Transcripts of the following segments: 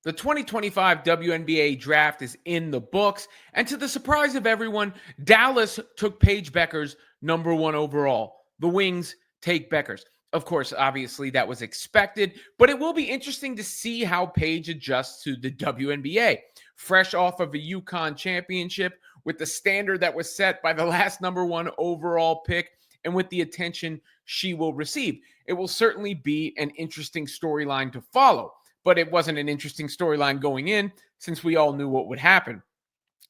The 2025 WNBA Draft is in the books, and to the surprise of everyone, Dallas took Paige Beckers #1 overall. The Wings take Beckers. Of course, obviously that was expected, but it will be interesting to see how Paige adjusts to the WNBA. Fresh off of a UConn championship, with the standard that was set by the last #1 overall pick, and with the attention she will receive, it will certainly be an interesting storyline to follow. But it wasn't an interesting storyline going in since we all knew what would happen.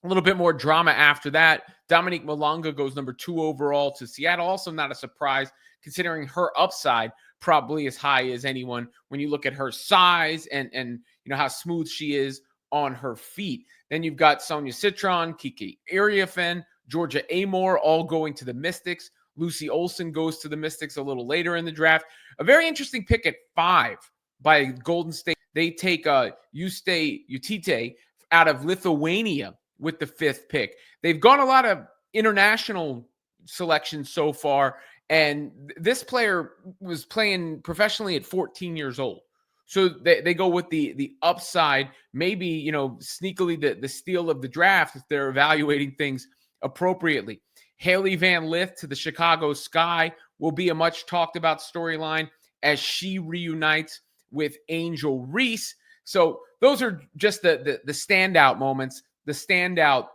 A little bit more drama after that. Dominique Malonga goes #2 overall to Seattle. Also not a surprise considering her upside probably as high as anyone when you look at her size and you know how smooth she is on her feet. Then you've got Sonia Citron, Kiki Iriafen, Georgia Amore all going to the Mystics. Lucy Olson goes to the Mystics a little later in the draft. A very interesting pick at 5 by Golden State. They take Utite out of Lithuania with the 5th pick. They've gone a lot of international selections so far, and this player was playing professionally at 14 years old. So they go with the upside, maybe, you know, sneakily the steal of the draft if they're evaluating things appropriately. Haley Van Lith to the Chicago Sky will be a much talked about storyline as she reunites with Angel Reese. So those are just the standout moments, the standout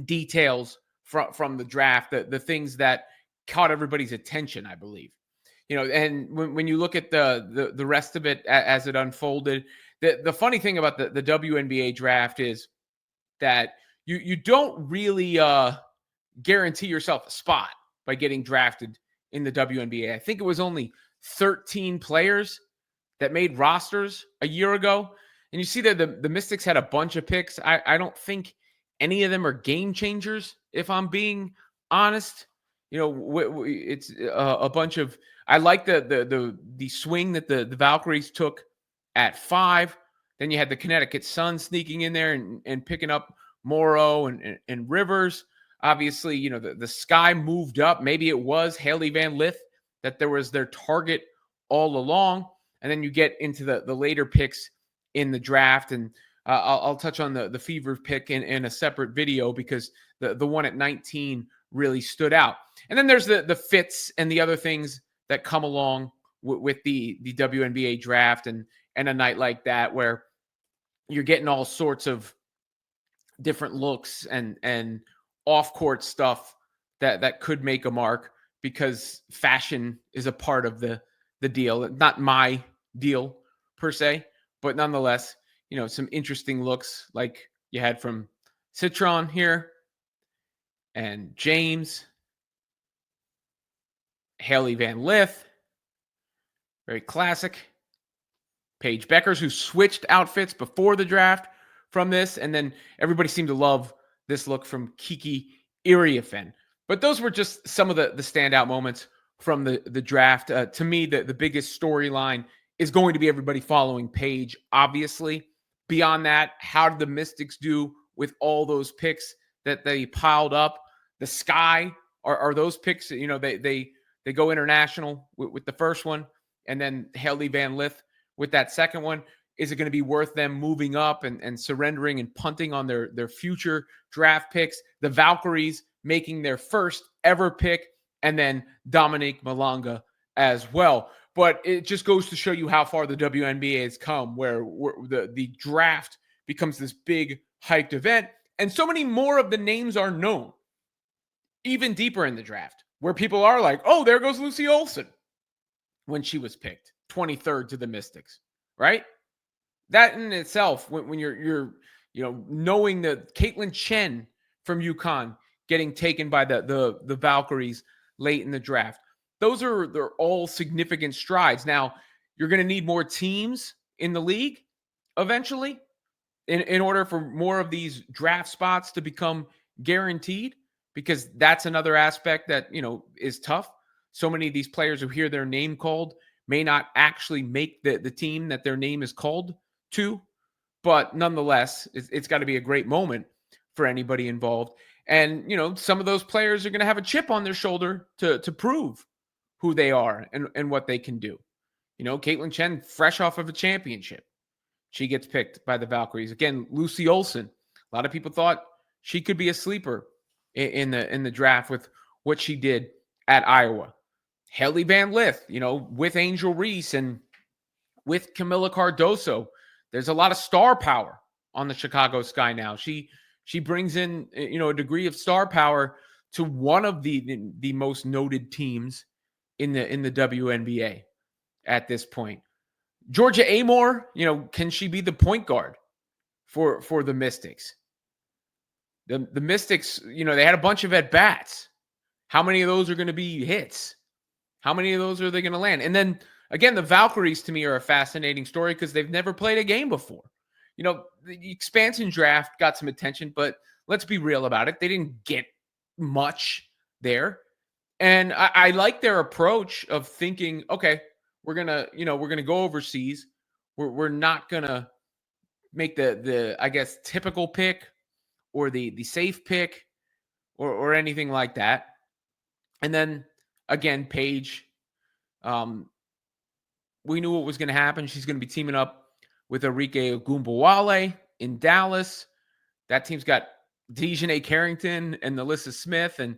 details from the draft, the things that caught everybody's attention, I believe. You know, and when you look at the rest of it as it unfolded, the funny thing about the WNBA draft is that you don't really guarantee yourself a spot by getting drafted in the WNBA. I think it was only 13 players that made rosters a year ago. And you see that the Mystics had a bunch of picks. I don't think any of them are game changers, if I'm being honest. You know, it's a bunch of. I like the swing that the Valkyries took at 5. Then you had the Connecticut Sun sneaking in there and picking up Morrow and Rivers. Obviously, you know, the Sky moved up. Maybe it was Haley Van Lith that there was their target all along. And then you get into the later picks in the draft. And I'll touch on the Fever pick in a separate video because the one at 19 really stood out. And then there's the fits and the other things that come along with the WNBA draft and a night like that where you're getting all sorts of different looks and off-court stuff that could make a mark because fashion is a part of the deal. Not my deal per se, but nonetheless, you know, some interesting looks like you had from Citron here and James, Haley Van Lith, very classic. Paige Beckers, who switched outfits before the draft from this, and then everybody seemed to love this look from Kiki Iriafen. But those were just some of the standout moments from the draft. To me, the biggest storyline is going to be everybody following Paige, obviously. Beyond that, how did the Mystics do with all those picks that they piled up? The Sky, are those picks, you know, they go international with the first one, and then Haley Van Lith with that second one. Is it going to be worth them moving up and surrendering and punting on their future draft picks? The Valkyries making their first ever pick, and then Dominique Malonga as well. But it just goes to show you how far the WNBA has come, where the draft becomes this big hyped event, and so many more of the names are known, even deeper in the draft, where people are like, oh, there goes Lucy Olson when she was picked 23rd to the Mystics, right? That in itself, when you're you know, knowing that Caitlin Chen from UConn getting taken by the Valkyries late in the draft, they're all significant strides. Now, you're going to need more teams in the league eventually in order for more of these draft spots to become guaranteed, because that's another aspect that, you know, is tough. So many of these players who hear their name called may not actually make the team that their name is called to, but nonetheless, it's got to be a great moment for anybody involved. And, you know, some of those players are going to have a chip on their shoulder to prove who they are and what they can do. You know, Caitlin Chen, fresh off of a championship. she gets picked by the Valkyries. Again, Lucy Olson. A lot of people thought she could be a sleeper in the draft with what she did at Iowa. Haley Van Lith, with Angel Reese and with Camila Cardoso. There's a lot of star power on the Chicago Sky now. She brings in, a degree of star power to one of the most noted teams in the WNBA at this point. Georgia Amore, can she be the point guard for the Mystics? The Mystics, they had a bunch of at-bats. How many of those are going to be hits? How many of those are they going to land? And then, again, the Valkyries, to me, are a fascinating story because they've never played a game before. The expansion draft got some attention, but let's be real about it. They didn't get much there. And I like their approach of thinking, okay, we're gonna go overseas. We're not gonna make the I guess typical pick or the safe pick or anything like that. And then again, Paige, we knew what was going to happen. She's going to be teaming up with Arike Ogunbowale in Dallas. That team's got Dejanay Carrington and Alyssa Smith, and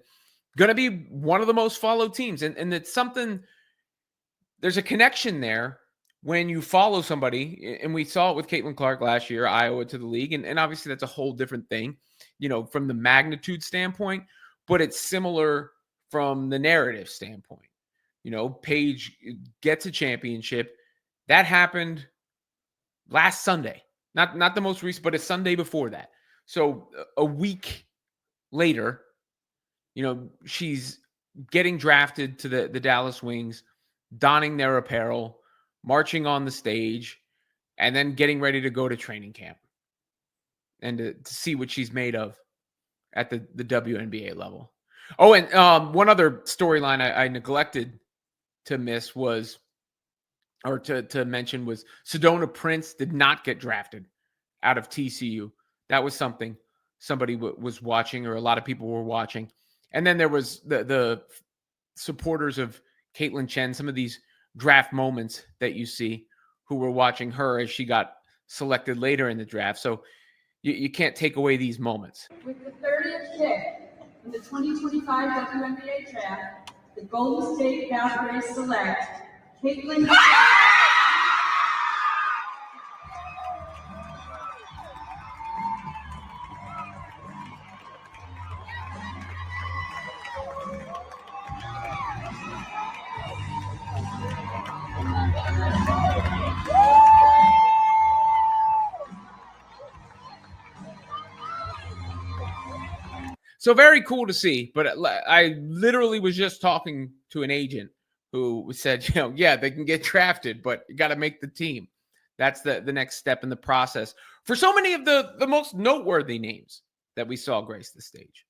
going to be one of the most followed teams. And it's something, there's a connection there when you follow somebody, and we saw it with Caitlin Clark last year, Iowa to the league, and obviously that's a whole different thing, from the magnitude standpoint, but it's similar from the narrative standpoint. Paige gets a championship. That happened last Sunday. Not the most recent, but a Sunday before that. So a week later, she's getting drafted to the Dallas Wings, donning their apparel, marching on the stage, and then getting ready to go to training camp and to see what she's made of at the WNBA level. Oh, and one other storyline I neglected to miss was, or to mention, was Sedona Prince did not get drafted out of TCU. That was something somebody was watching, or a lot of people were watching. And then there was the supporters of Caitlin Chen, some of these draft moments that you see, who were watching her as she got selected later in the draft. So you can't take away these moments. With the 30th pick in the 2025 WNBA Draft, the Golden State Valkyries select Caitlin. So very cool to see, but I literally was just talking to an agent who said, yeah, they can get drafted, but you got to make the team. That's the next step in the process for so many of the most noteworthy names that we saw grace the stage.